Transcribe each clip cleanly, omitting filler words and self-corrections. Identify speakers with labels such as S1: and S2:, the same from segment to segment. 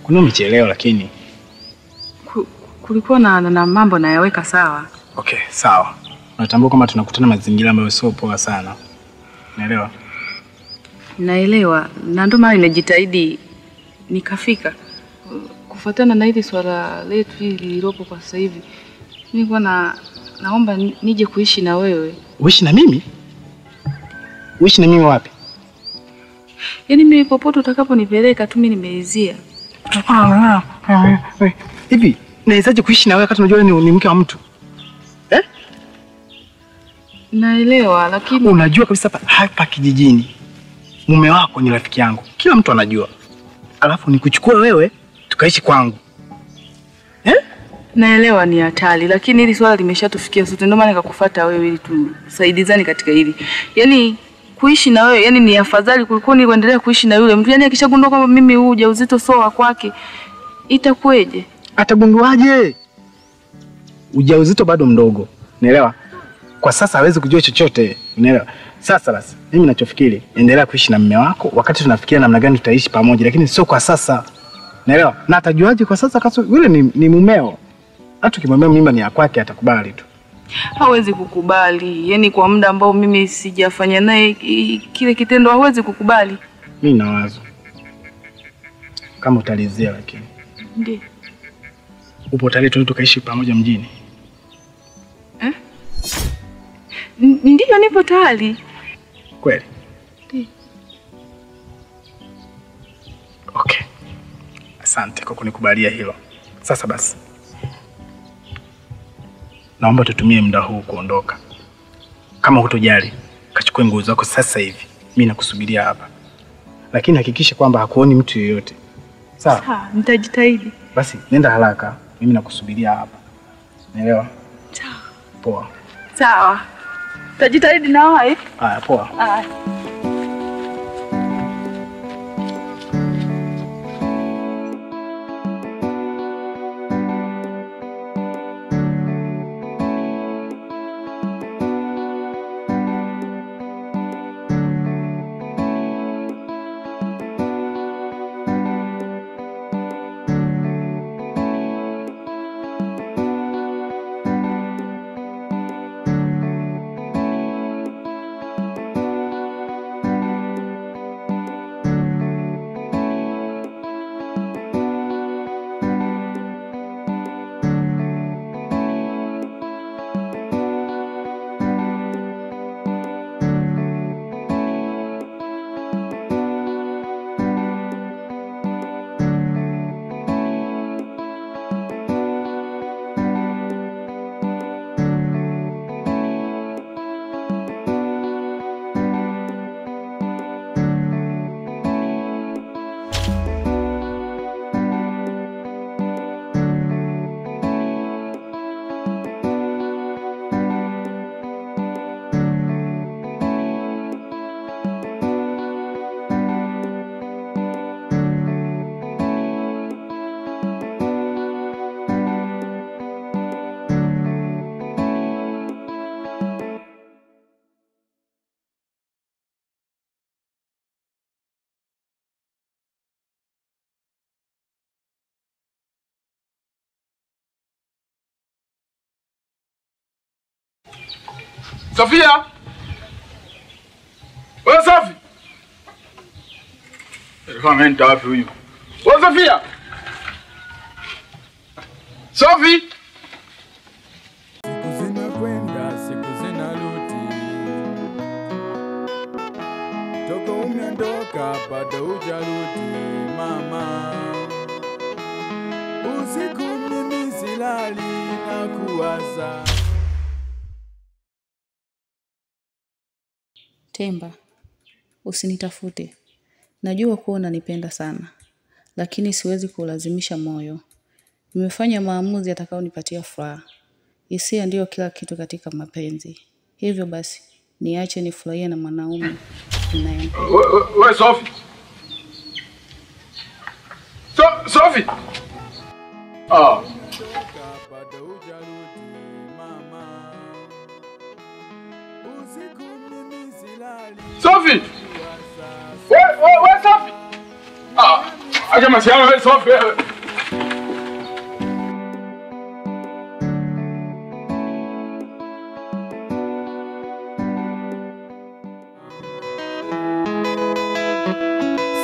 S1: Kuna umechelewa lakini
S2: kulikuwa na mambo nayaweka sawa.
S1: Okay, sawa. Natambua kama tunakutana mazingira ambayo sio poa sana. Naelewa?
S2: Naelewa. Na ndio maana nimejitahidi nikafika. Kufuatana na hili swala letu hili lilopo kwa sasa hivi. Nilikuwa naomba nije kuishi na wewe.
S1: Uishi na mimi? Uishi na mimi wapi?
S2: Yaani mimi popote utakaponipeleka tu mimi nimeizia.
S1: Hivi, nawezaje kuishi na wewe wakati unajua ni mke wa mtu?
S2: Naelewa lakini
S1: unajua kabisa hapa kijijini mume wako ni rafiki yangu. Kila mtu anajua. Alafu nikuchukue wewe tukaishi kwangu.
S2: Naelewa ni hatari lakini hili swala limeshatufikia sote ndio maana nikakufuata wewe ili tusaidizane katika hili. Yaani kuishi na wewe yani ni afadhali kuliko ni kuendelea kuishi na yule mtu. Yaani akishagundua kwamba mimi huu ujauzito sio wa kwake itakueje?
S1: Atagunduaje? Ujauzito bado mdogo. Unaelewa? Kwa sasa hawezi kujua chochote. Unaelewa? Sasa basi mimi ninachofikiri endelea kuishi na mume wako wakati tunafikiria namna gani tutaishi pamoja lakini sio kwa sasa. Unaelewa? Na atajuaje kwa sasa kama yule ni mumeo? Hata ukimwambia mimba ni ya kwake atakubali tu.
S2: Hawezi kukubali. Yaani kwa muda ambao mimi sijafanya naye kile kitendo hawezi kukubali.
S1: Mimi na wazo. Kama utalizia lakini.
S2: Ndiyo.
S1: Upo tayari tukaishi pamoja mjini?
S2: Ndiyo nipo tayari.
S1: Kweli?
S2: Ndiyo.
S1: Okay. Asante kwa kunikubalia hilo. Sasa basi. Naomba tutumie muda huu kuondoka. Kama hutojali, kachukue nguo zako sasa hivi. Mimi nakusubiria hapa. Lakini hakikisha kwamba hakuoni mtu yeyote. Sawa?
S2: Sawa, nitajitahidi.
S1: Basi nenda haraka. Mimi nakusubiria hapa. Unaelewa?
S2: Sawa.
S1: Poa.
S2: Sawa. Nitajitahidi na wewe.
S1: Haya, poa.
S2: Haya.
S3: Sofia! Wewe Sofi! Kama nenda wapi huyu? Wewe Sofia! Sofi!
S4: Siku zinakwenda, siku zinarudi. Toka umeondoka bado hujarudi mama. Usiku mimi silali na kuwaza.
S2: Temba, usinitafute. Najua kuwa unanipenda sana, lakini siwezi kulazimisha moyo. Nimefanya maamuzi yatakayonipatia furaha. Hisia ndio kila kitu katika mapenzi. Hivyo basi, niache nifurahie na mwanaume ninayempenda.
S3: Wewe Sofi! Sofi!
S4: Bado hujarudi mama. Usiku mimi silali.
S3: Sofi! Wewe Sofi! Acha masiala wewe Sophie wewe.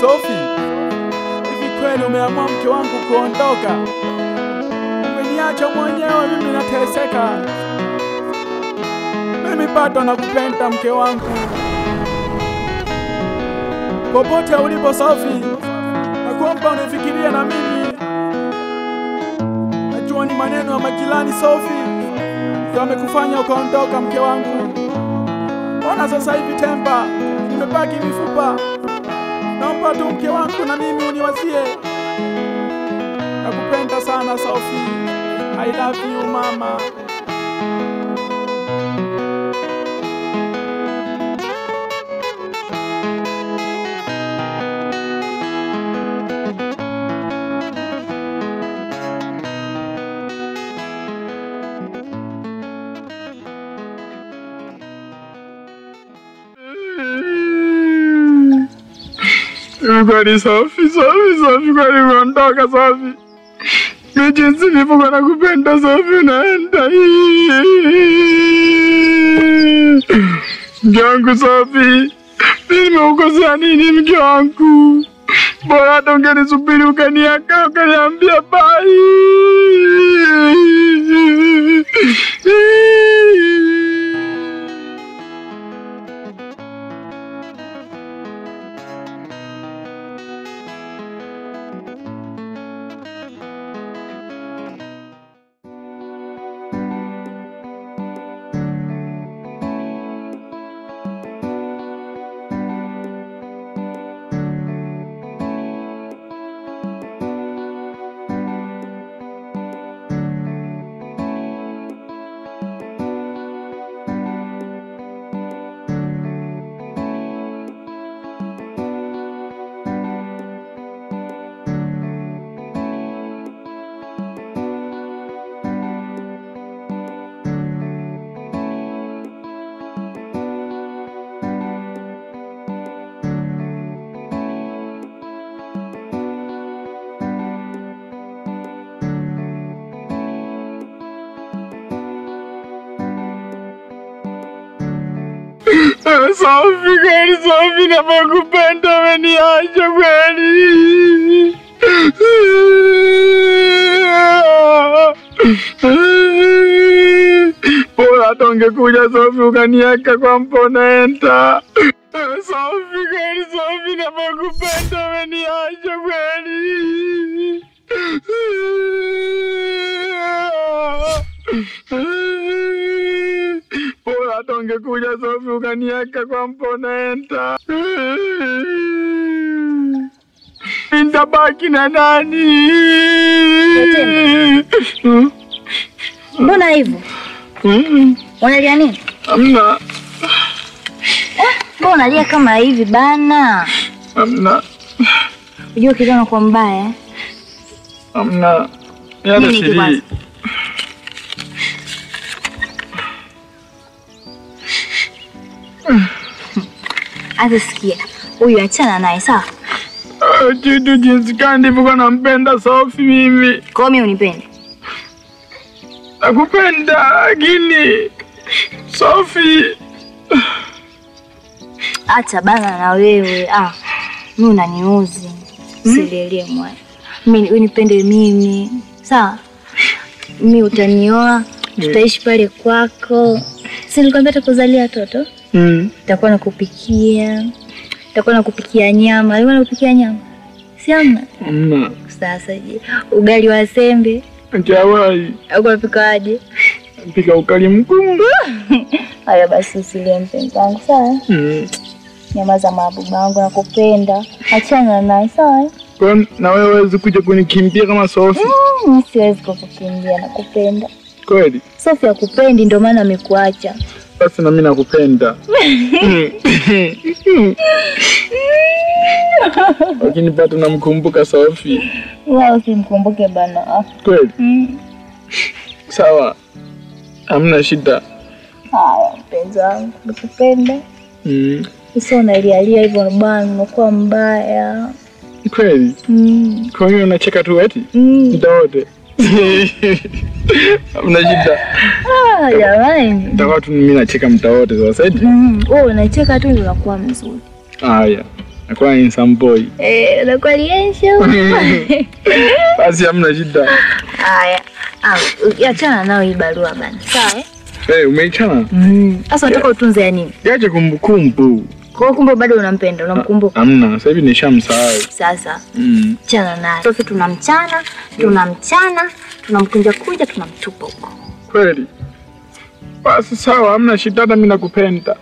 S4: Sophie, hivi kweli umeamua mke wangu kuondoka? Umeniacha mwenyewe, mimi nateseka. Mimi bado nakupenda mke wangu. Popote ulipo Sophie, nakuomba unifikirie na mimi. Najua ni maneno ya majirani Sophie yamekufanya ukaondoka mke wangu. Ona sasa hivi temba, nimebaki mifupa. Naomba tu mke wangu na mimi uniwazie. Nakupenda sana Sophie. I love you mama.
S3: Kwani Sophie kwani umeondoka Sophie? Ni jinsi nilivyokuwa nakupenda Sophie, unaenda. Mke wangu Sophie, mimi nimeukosea nini mke wangu? Bora hata ungenisubiri ukaniaka ukaniambia bye. Sophie, napokupenda umeniacha kweli. Bora hata ungekuja Sophie ukaniaka kwa mponaenda. Sophie, napokupenda umeniacha kweli. Bora hata ungekuja Sophie ukaniaka kwa mponaenda. Nitabaki na nani?
S5: Mbona hivyo? Unalia nini?
S3: Hamna.
S5: Mbona unalia kama hivi bana?
S3: Hamna.
S5: Unajua kidogo kwa mbaya.
S3: Hamna. Yale siri.
S5: Sikia, huyu achana naye sawa?
S3: Kitu jinsi gani ndivyo nampenda Sophie mimi.
S5: Kwa mimi unipende?
S3: Nakupenda lakini Sophie.
S5: Acha bana na wewe. Mimi unaniuzi. Sielelee mwana. Mimi unipende mimi. Sawa? Mimi utanioa, tutaishi pale kwako. Si nilikwambia tukuzalia watoto? Nitakuwa nakupikia. Nitakuwa nakupikia nyama. Wewe unakupikia nyama? Si hamna?
S3: Hamna.
S5: Sasa je, ugali wa sembe?
S3: Hujawai.
S5: Au unapika aje?
S3: Napika ukali mkungu.
S5: Haya basi usilie mpenzi wangu, sawa? Nyama za mabubu wangu nakupenda. Achana naye, sawa?
S3: Kwa na wewe huwezi kuja kunikimbia kama Sophie?
S5: Mimi siwezi kukukimbia, nakupenda.
S3: Kweli?
S5: Sophie hakupendi ndio maana amekuacha.
S3: Basi na mimi nakupenda. Lakini bado namkumbuka Sophie.
S5: Wewe usimkumbuke bana.
S3: Kweli? Sawa. Hamna shida.
S5: Haya mpenzi wangu, nakupenda. Usio unalialia hivyo bwana, unakuwa mbaya.
S3: Kweli? Kwa hiyo unacheka tu eti? Muda wote. Hamna shida.
S5: Jamani.
S3: Nitakuwa tu mimi nacheka muda wote sasa eti.
S5: Wewe unacheka tu unakuwa mzuri.
S3: Haya. Nakuwa ni samboy.
S5: Unakuwa liensho.
S3: Basi hamna shida.
S5: Haya. Achana nao hii barua bana. Sawa
S3: Umeichana?
S5: Sasa unataka utunze ya nini?
S3: Yache kumbukumbu.
S5: Kwa kumbe bado unampenda, unamkumbuka?
S3: Hamna, sasa hivi nishamsahau.
S5: Sasa. Chana naye. Sofi tunamchana, tunamkunja kuja, tunamtupa huko.
S3: Kweli? Basi sawa, hamna shida, mimi nakupenda.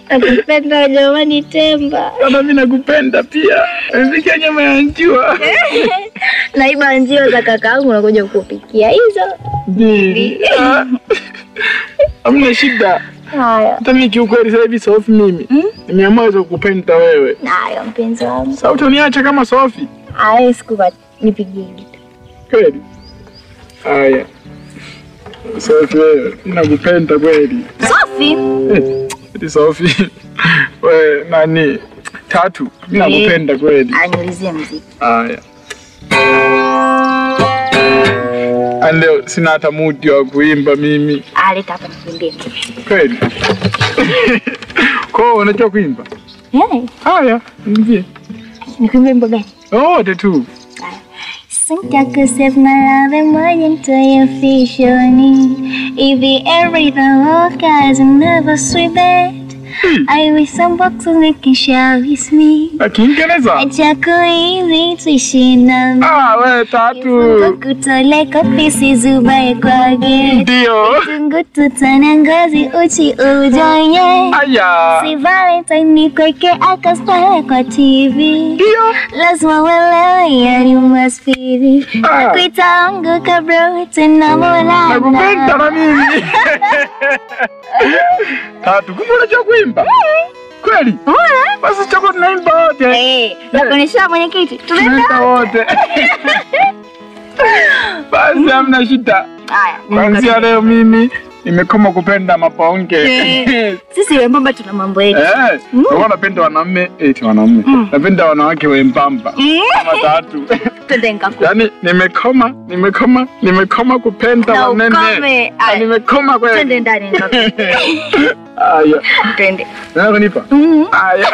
S5: Nakupenda jamani Temba.
S3: Kama mimi nakupenda pia. Nipikia nyama ya njiwa.
S5: Naiba njiwa za kakaangu unakuja kukupikia hizo.
S3: Hamna shida.
S5: Haya.
S3: Hata mimi kiukweli sasa hivi Sofi mimi. Nimeamua kukupenda wewe.
S5: Haya mpenzi wangu.
S3: Sasa utaniacha kama Sofi?
S5: Haya sikubali. Nipigie.
S3: Kweli? Haya. Sofi wewe, ninakupenda kweli.
S5: Sofi?
S3: Sofi. Wewe nani? Tatu. Ninakupenda kweli.
S5: Aniulizie muziki.
S3: Haya. Leo sina hata mood ya kuimba mimi.
S5: Leta hapa nikimbie.
S3: Kweli? Kwa unajua kuimba? Haya, niambie.
S5: Nikuimbie wimbo gani?
S3: Wote tu.
S5: Sinta kusave malave moja ntoye fishoni. Ivi every the world guys never sweet bed. I wish some boxes they can share with me.
S3: Kiingereza?
S5: Achako hivi tuishi na
S3: wewe Tatu.
S5: Kutoleka pisi zubaye kwage.
S3: Ndio.
S5: Tungu tutana ngozi uchi ujonye.
S3: Aya.
S5: Si Valentine ni kweke akaspare kwa TV.
S3: Ndio.
S5: Lazima welewe yani umaspiri. Kuita wangu kabro tena mola.
S3: Nakupenda na mimi. Tatu, kumbe unajua kuimba? Kweli? Basi chako tunaimba wote.
S5: Nakuonyesha mwenyekiti.
S3: Tunaimba wote. Basi hamna shida. Kuanzia leo mimi nimekoma kupenda maponge.
S5: Sisi wembamba tuna mambo yetu.
S3: Wewe unapenda wanaume, wanaume. Napenda wanawake wembamba. Kama Tatu. Yaani nimekoma kupenda wanene. Nimekoma kweli.
S5: Twende ndani ngapi?
S3: Aya.
S5: Twende.
S3: Nataka nipa? Aya.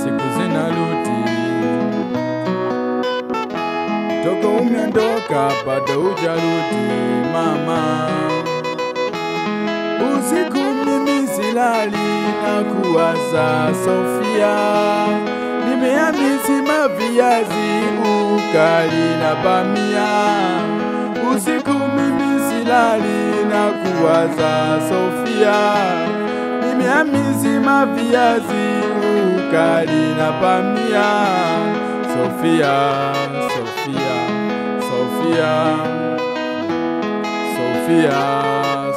S4: Siku zinarudi, toka umeondoka bado hujarudi mama. Usiku mimi silali na kuwaza Sofia, nimehamisi maviazi ukali na bamia. Usiku mimi silali na kuwaza Sofia, nimehamisi maviazi ukali na bamia. Sofia, Sofia, Sofia, Sofia,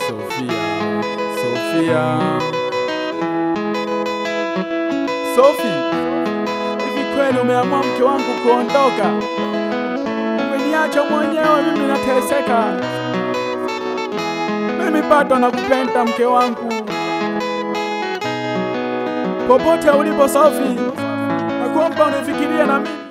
S4: Sofia, Sofia. Sophie, hivi kweli umeamua mke wangu kuondoka? Umeniacha mwenyewe, mimi nateseka. Mimi bado nakupenda mke wangu. Popote ulipo Sophie, nakuomba unifikirie na mimi.